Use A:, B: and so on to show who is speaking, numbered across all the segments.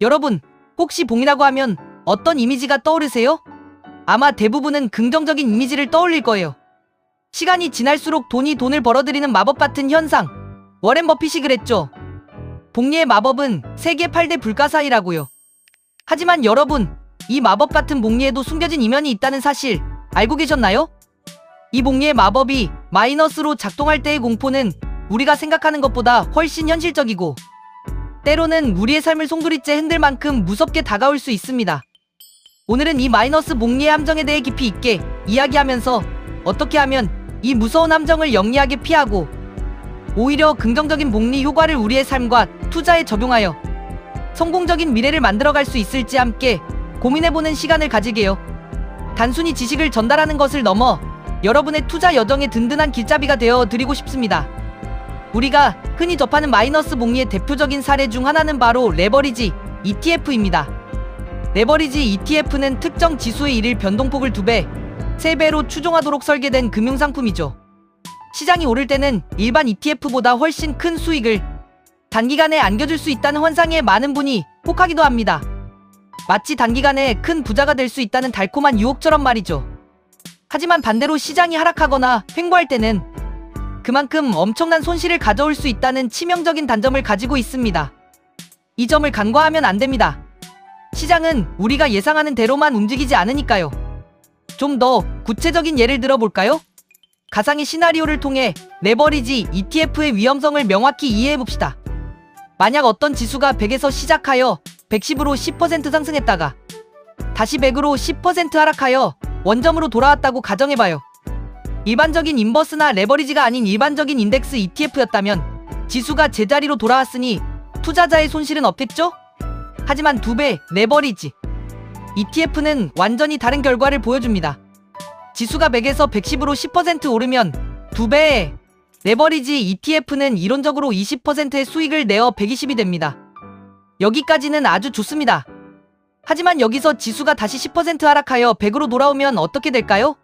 A: 여러분, 혹시 봉이라고 하면 어떤 이미지가 떠오르세요? 아마 대부분은 긍정적인 이미지를 떠올릴 거예요. 시간이 지날수록 돈이 돈을 벌어들이는 마법 같은 현상. 워렌 버핏이 그랬죠. 복리의 마법은 세계 8대 불가사의라고요. 하지만 여러분, 이 마법 같은 복리에도 숨겨진 이면이 있다는 사실 알고 계셨나요? 이 복리의 마법이 마이너스로 작동할 때의 공포는 우리가 생각하는 것보다 훨씬 현실적이고 때로는 우리의 삶을 송두리째 흔들 만큼 무섭게 다가올 수 있습니다. 오늘은 이 마이너스 복리의 함정에 대해 깊이 있게 이야기하면서 어떻게 하면 이 무서운 함정을 영리하게 피하고 오히려 긍정적인 복리 효과를 우리의 삶과 투자에 적용하여 성공적인 미래를 만들어갈 수 있을지 함께 고민해보는 시간을 가지게요. 단순히 지식을 전달하는 것을 넘어 여러분의 투자 여정에 든든한 길잡이가 되어 드리고 싶습니다. 우리가 흔히 접하는 마이너스 복리의 대표적인 사례 중 하나는 바로 레버리지 ETF입니다. 레버리지 ETF는 특정 지수의 일일 변동폭을 2배, 3배로 추종하도록 설계된 금융상품이죠. 시장이 오를 때는 일반 ETF보다 훨씬 큰 수익을 단기간에 안겨줄 수 있다는 환상에 많은 분이 혹하기도 합니다. 마치 단기간에 큰 부자가 될 수 있다는 달콤한 유혹처럼 말이죠. 하지만 반대로 시장이 하락하거나 횡보할 때는 그만큼 엄청난 손실을 가져올 수 있다는 치명적인 단점을 가지고 있습니다. 이 점을 간과하면 안 됩니다. 시장은 우리가 예상하는 대로만 움직이지 않으니까요. 좀 더 구체적인 예를 들어볼까요? 가상의 시나리오를 통해 레버리지 ETF의 위험성을 명확히 이해해봅시다. 만약 어떤 지수가 100에서 시작하여 110으로 10% 상승했다가 다시 100으로 10% 하락하여 원점으로 돌아왔다고 가정해봐요. 일반적인 인버스나 레버리지가 아닌 일반적인 인덱스 ETF였다면 지수가 제자리로 돌아왔으니 투자자의 손실은 없겠죠? 하지만 2배 레버리지 ETF는 완전히 다른 결과를 보여줍니다. 지수가 100에서 110으로 10% 오르면 2배의 레버리지 ETF는 이론적으로 20%의 수익을 내어 120이 됩니다. 여기까지는 아주 좋습니다. 하지만 여기서 지수가 다시 10% 하락하여 100으로 돌아오면 어떻게 될까요?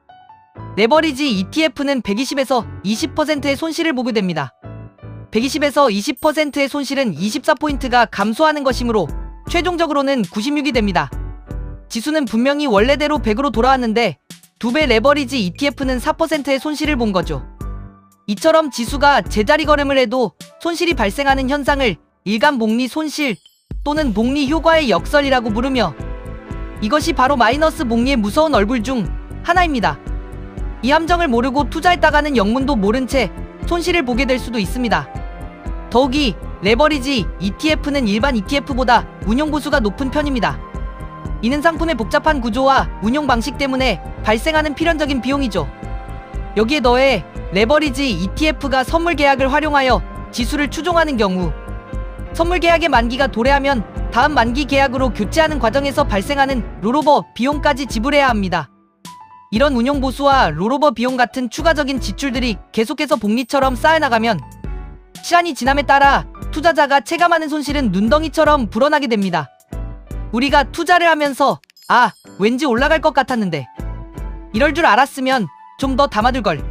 A: 레버리지 ETF는 120에서 20%의 손실을 보게 됩니다. 120에서 20%의 손실은 24포인트가 감소하는 것이므로 최종적으로는 96이 됩니다. 지수는 분명히 원래대로 100으로 돌아왔는데 2배 레버리지 ETF는 4%의 손실을 본 거죠. 이처럼 지수가 제자리 걸음을 해도 손실이 발생하는 현상을 일간 복리 손실 또는 복리 효과의 역설이라고 부르며 이것이 바로 마이너스 복리의 무서운 얼굴 중 하나입니다. 이 함정을 모르고 투자했다가는 영문도 모른 채 손실을 보게 될 수도 있습니다. 더욱이 레버리지 ETF는 일반 ETF보다 운용 보수가 높은 편입니다. 이는 상품의 복잡한 구조와 운용 방식 때문에 발생하는 필연적인 비용이죠. 여기에 더해 레버리지 ETF가 선물 계약을 활용하여 지수를 추종하는 경우 선물 계약의 만기가 도래하면 다음 만기 계약으로 교체하는 과정에서 발생하는 롤오버 비용까지 지불해야 합니다. 이런 운용 보수와 롤오버 비용 같은 추가적인 지출들이 계속해서 복리처럼 쌓여나가면 시간이 지남에 따라 투자자가 체감하는 손실은 눈덩이처럼 불어나게 됩니다. 우리가 투자를 하면서 왠지 올라갈 것 같았는데 이럴 줄 알았으면 좀 더 담아둘 걸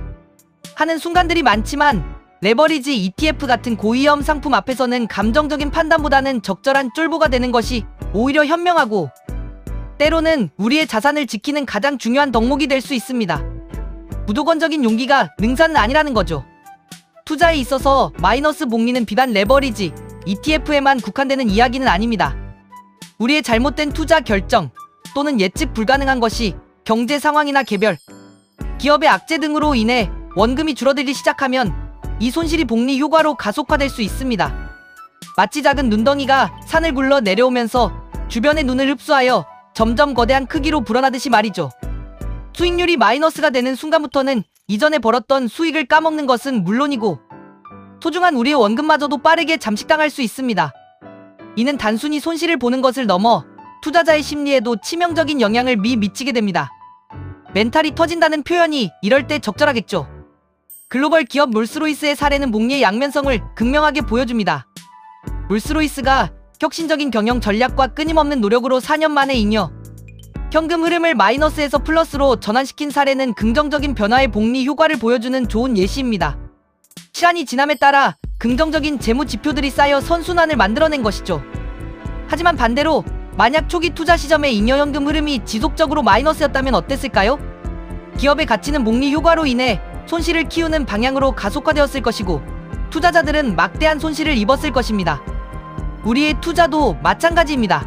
A: 하는 순간들이 많지만 레버리지 ETF 같은 고위험 상품 앞에서는 감정적인 판단보다는 적절한 쫄보가 되는 것이 오히려 현명하고 때로는 우리의 자산을 지키는 가장 중요한 덕목이 될 수 있습니다. 무조건적인 용기가 능사는 아니라는 거죠. 투자에 있어서 마이너스 복리는 비단 레버리지 ETF에만 국한되는 이야기는 아닙니다. 우리의 잘못된 투자 결정 또는 예측 불가능한 것이 경제 상황이나 개별, 기업의 악재 등으로 인해 원금이 줄어들기 시작하면 이 손실이 복리 효과로 가속화될 수 있습니다. 마치 작은 눈덩이가 산을 굴러 내려오면서 주변의 눈을 흡수하여 점점 거대한 크기로 불어나듯이 말이죠. 수익률이 마이너스가 되는 순간부터는 이전에 벌었던 수익을 까먹는 것은 물론이고 소중한 우리의 원금마저도 빠르게 잠식당할 수 있습니다. 이는 단순히 손실을 보는 것을 넘어 투자자의 심리에도 치명적인 영향을 미치게 됩니다. 멘탈이 터진다는 표현이 이럴 때 적절하겠죠. 글로벌 기업 롤스로이스의 사례는 복리의 양면성을 극명하게 보여줍니다. 롤스로이스가 혁신적인 경영 전략과 끊임없는 노력으로 4년 만에 잉여 현금 흐름을 마이너스에서 플러스로 전환시킨 사례는 긍정적인 변화의 복리 효과를 보여주는 좋은 예시입니다. 시간이 지남에 따라 긍정적인 재무 지표들이 쌓여 선순환을 만들어낸 것이죠. 하지만 반대로 만약 초기 투자 시점의 잉여현금 흐름이 지속적으로 마이너스였다면 어땠을까요? 기업의 가치는 복리 효과로 인해 손실을 키우는 방향으로 가속화되었을 것이고 투자자들은 막대한 손실을 입었을 것입니다. 우리의 투자도 마찬가지입니다.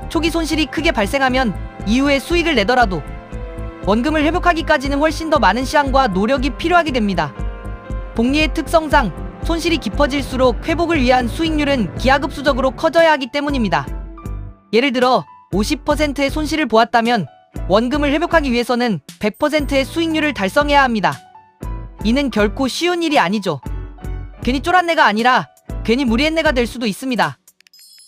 A: 초기 손실이 크게 발생하면 이후에 수익을 내더라도 원금을 회복하기까지는 훨씬 더 많은 시간과 노력이 필요하게 됩니다. 복리의 특성상 손실이 깊어질수록 회복을 위한 수익률은 기하급수적으로 커져야 하기 때문입니다. 예를 들어 50%의 손실을 보았다면 원금을 회복하기 위해서는 100%의 수익률을 달성해야 합니다. 이는 결코 쉬운 일이 아니죠. 괜히 쫄았네가 아니라 괜히 무리했네가 될 수도 있습니다.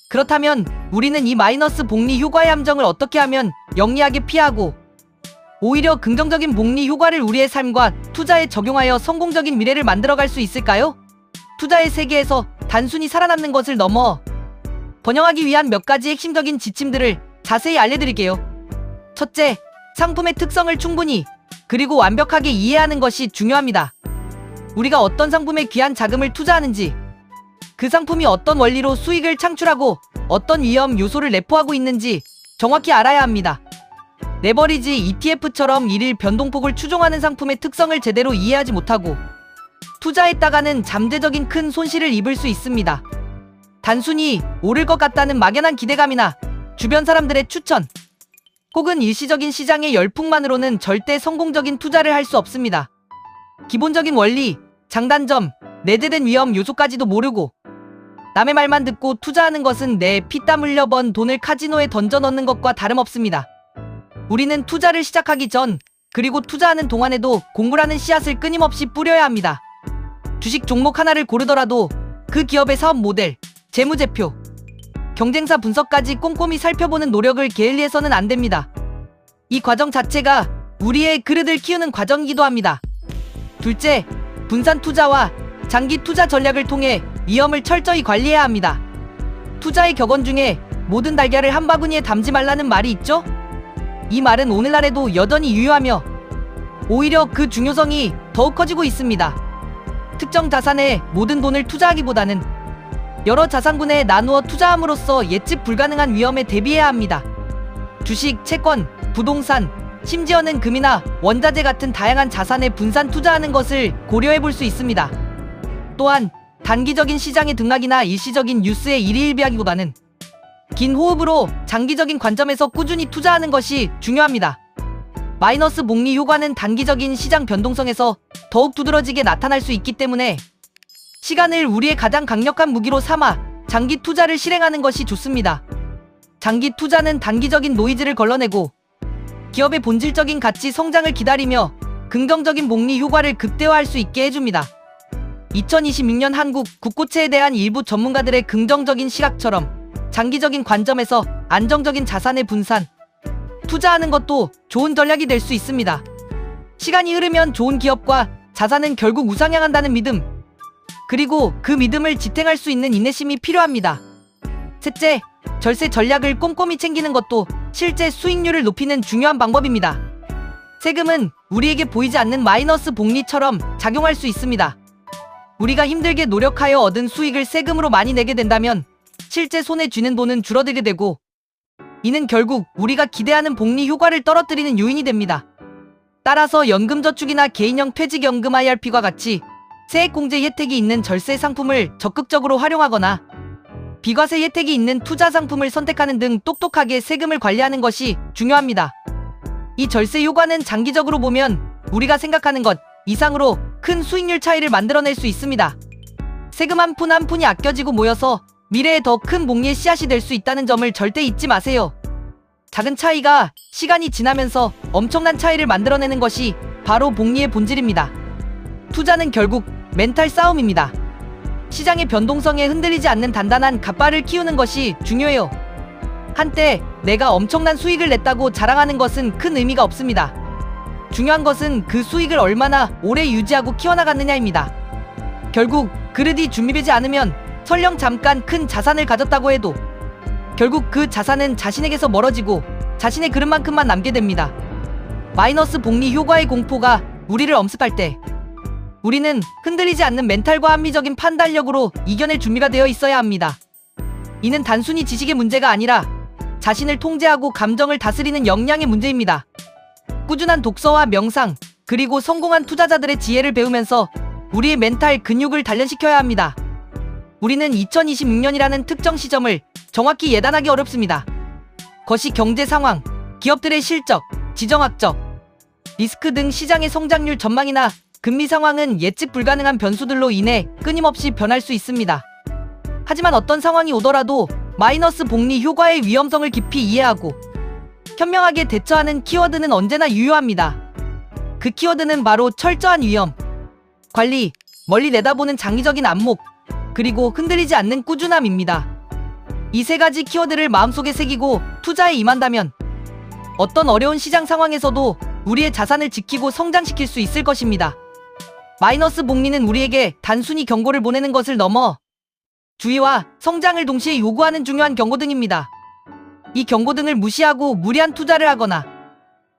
A: 그렇다면 우리는 이 마이너스 복리 효과의 함정을 어떻게 하면 영리하게 피하고 오히려 긍정적인 복리 효과를 우리의 삶과 투자에 적용하여 성공적인 미래를 만들어갈 수 있을까요? 투자의 세계에서 단순히 살아남는 것을 넘어 번영하기 위한 몇 가지 핵심적인 지침들을 자세히 알려드릴게요. 첫째, 상품의 특성을 충분히 그리고 완벽하게 이해하는 것이 중요합니다. 우리가 어떤 상품에 귀한 자금을 투자하는지, 그 상품이 어떤 원리로 수익을 창출하고 어떤 위험 요소를 내포하고 있는지 정확히 알아야 합니다. 레버리지 ETF처럼 일일 변동폭을 추종하는 상품의 특성을 제대로 이해하지 못하고 투자했다가는 잠재적인 큰 손실을 입을 수 있습니다. 단순히 오를 것 같다는 막연한 기대감이나 주변 사람들의 추천, 혹은 일시적인 시장의 열풍만으로는 절대 성공적인 투자를 할 수 없습니다. 기본적인 원리, 장단점, 내재된 위험 요소까지도 모르고 남의 말만 듣고 투자하는 것은 내 피땀 흘려 번 돈을 카지노에 던져 넣는 것과 다름없습니다. 우리는 투자를 시작하기 전, 그리고 투자하는 동안에도 공부라는 씨앗을 끊임없이 뿌려야 합니다. 주식 종목 하나를 고르더라도 그 기업의 사업 모델, 재무제표, 경쟁사 분석까지 꼼꼼히 살펴보는 노력을 게을리해서는 안 됩니다. 이 과정 자체가 우리의 그릇을 키우는 과정이기도 합니다. 둘째, 분산 투자와 장기 투자 전략을 통해 위험을 철저히 관리해야 합니다. 투자의 격언 중에 모든 달걀을 한 바구니에 담지 말라는 말이 있죠? 이 말은 오늘날에도 여전히 유효하며 오히려 그 중요성이 더욱 커지고 있습니다. 특정 자산에 모든 돈을 투자하기보다는 여러 자산군에 나누어 투자함으로써 예측 불가능한 위험에 대비해야 합니다. 주식, 채권, 부동산, 심지어는 금이나 원자재 같은 다양한 자산에 분산 투자하는 것을 고려해 볼 수 있습니다. 또한 단기적인 시장의 등락이나 일시적인 뉴스의 일희일비하기보다는 긴 호흡으로 장기적인 관점에서 꾸준히 투자하는 것이 중요합니다. 마이너스 복리 효과는 단기적인 시장 변동성에서 더욱 두드러지게 나타날 수 있기 때문에 시간을 우리의 가장 강력한 무기로 삼아 장기 투자를 실행하는 것이 좋습니다. 장기 투자는 단기적인 노이즈를 걸러내고 기업의 본질적인 가치 성장을 기다리며 긍정적인 복리 효과를 극대화할 수 있게 해줍니다. 2026년 한국 국고채에 대한 일부 전문가들의 긍정적인 시각처럼 장기적인 관점에서 안정적인 자산의 분산, 투자하는 것도 좋은 전략이 될 수 있습니다. 시간이 흐르면 좋은 기업과 자산은 결국 우상향한다는 믿음, 그리고 그 믿음을 지탱할 수 있는 인내심이 필요합니다. 셋째, 절세 전략을 꼼꼼히 챙기는 것도 실제 수익률을 높이는 중요한 방법입니다. 세금은 우리에게 보이지 않는 마이너스 복리처럼 작용할 수 있습니다. 우리가 힘들게 노력하여 얻은 수익을 세금으로 많이 내게 된다면 실제 손에 쥐는 돈은 줄어들게 되고 이는 결국 우리가 기대하는 복리 효과를 떨어뜨리는 요인이 됩니다. 따라서 연금저축이나 개인형 퇴직연금 IRP과 같이 세액공제 혜택이 있는 절세 상품을 적극적으로 활용하거나 비과세 혜택이 있는 투자 상품을 선택하는 등 똑똑하게 세금을 관리하는 것이 중요합니다. 이 절세 효과는 장기적으로 보면 우리가 생각하는 것 이상으로 큰 수익률 차이를 만들어낼 수 있습니다. 세금 한 푼 한 푼이 아껴지고 모여서 미래에 더 큰 복리의 씨앗이 될 수 있다는 점을 절대 잊지 마세요. 작은 차이가 시간이 지나면서 엄청난 차이를 만들어내는 것이 바로 복리의 본질입니다. 투자는 결국 멘탈 싸움입니다. 시장의 변동성에 흔들리지 않는 단단한 갓발을 키우는 것이 중요해요. 한때 내가 엄청난 수익을 냈다고 자랑하는 것은 큰 의미가 없습니다. 중요한 것은 그 수익을 얼마나 오래 유지하고 키워나갔느냐입니다. 결국 그릇이 준비되지 않으면 설령 잠깐 큰 자산을 가졌다고 해도 결국 그 자산은 자신에게서 멀어지고 자신의 그릇만큼만 남게 됩니다. 마이너스 복리 효과의 공포가 우리를 엄습할 때 우리는 흔들리지 않는 멘탈과 합리적인 판단력으로 이겨낼 준비가 되어 있어야 합니다. 이는 단순히 지식의 문제가 아니라 자신을 통제하고 감정을 다스리는 역량의 문제입니다. 꾸준한 독서와 명상, 그리고 성공한 투자자들의 지혜를 배우면서 우리의 멘탈 근육을 단련시켜야 합니다. 우리는 2026년이라는 특정 시점을 정확히 예단하기 어렵습니다. 거시 경제 상황, 기업들의 실적, 지정학적, 리스크 등 시장의 성장률 전망이나 금리 상황은 예측 불가능한 변수들로 인해 끊임없이 변할 수 있습니다. 하지만 어떤 상황이 오더라도 마이너스 복리 효과의 위험성을 깊이 이해하고 현명하게 대처하는 키워드는 언제나 유효합니다. 그 키워드는 바로 철저한 위험 관리, 멀리 내다보는 장기적인 안목, 그리고 흔들리지 않는 꾸준함입니다. 이 세 가지 키워드를 마음속에 새기고 투자에 임한다면 어떤 어려운 시장 상황에서도 우리의 자산을 지키고 성장시킬 수 있을 것입니다. 마이너스 복리는 우리에게 단순히 경고를 보내는 것을 넘어 주의와 성장을 동시에 요구하는 중요한 경고등입니다. 이 경고등을 무시하고 무리한 투자를 하거나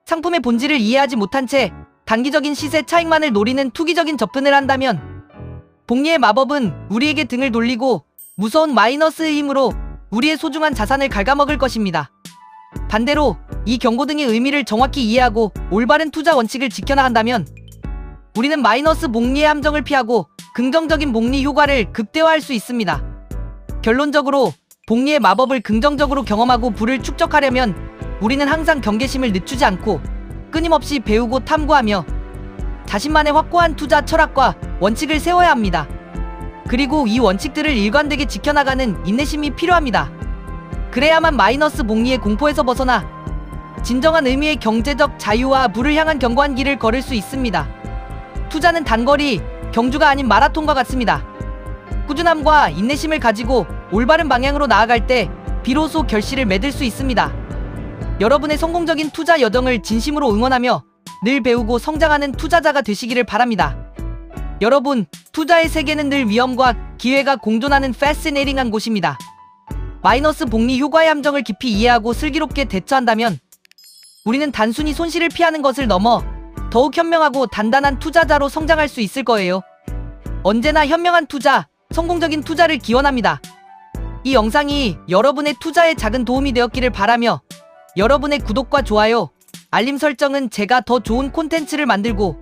A: 상품의 본질을 이해하지 못한 채 단기적인 시세 차익만을 노리는 투기적인 접근을 한다면 복리의 마법은 우리에게 등을 돌리고 무서운 마이너스의 힘으로 우리의 소중한 자산을 갉아먹을 것입니다. 반대로 이 경고등의 의미를 정확히 이해하고 올바른 투자 원칙을 지켜나간다면 우리는 마이너스 복리의 함정을 피하고 긍정적인 복리 효과를 극대화할 수 있습니다. 결론적으로 복리의 마법을 긍정적으로 경험하고 부를 축적하려면 우리는 항상 경계심을 늦추지 않고 끊임없이 배우고 탐구하며 자신만의 확고한 투자 철학과 원칙을 세워야 합니다. 그리고 이 원칙들을 일관되게 지켜나가는 인내심이 필요합니다. 그래야만 마이너스 복리의 공포에서 벗어나 진정한 의미의 경제적 자유와 부를 향한 견고한 길을 걸을 수 있습니다. 투자는 단거리, 경주가 아닌 마라톤과 같습니다. 꾸준함과 인내심을 가지고 올바른 방향으로 나아갈 때 비로소 결실을 맺을 수 있습니다. 여러분의 성공적인 투자 여정을 진심으로 응원하며 늘 배우고 성장하는 투자자가 되시기를 바랍니다. 여러분, 투자의 세계는 늘 위험과 기회가 공존하는 패시네이팅한 곳입니다. 마이너스 복리 효과의 함정을 깊이 이해하고 슬기롭게 대처한다면 우리는 단순히 손실을 피하는 것을 넘어 더욱 현명하고 단단한 투자자로 성장할 수 있을 거예요. 언제나 현명한 투자, 성공적인 투자를 기원합니다. 이 영상이 여러분의 투자에 작은 도움이 되었기를 바라며 여러분의 구독과 좋아요, 알림 설정은 제가 더 좋은 콘텐츠를 만들고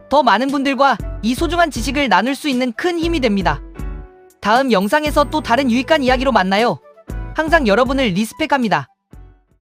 A: 더 많은 분들과 이 소중한 지식을 나눌 수 있는 큰 힘이 됩니다. 다음 영상에서 또 다른 유익한 이야기로 만나요. 항상 여러분을 리스펙합니다.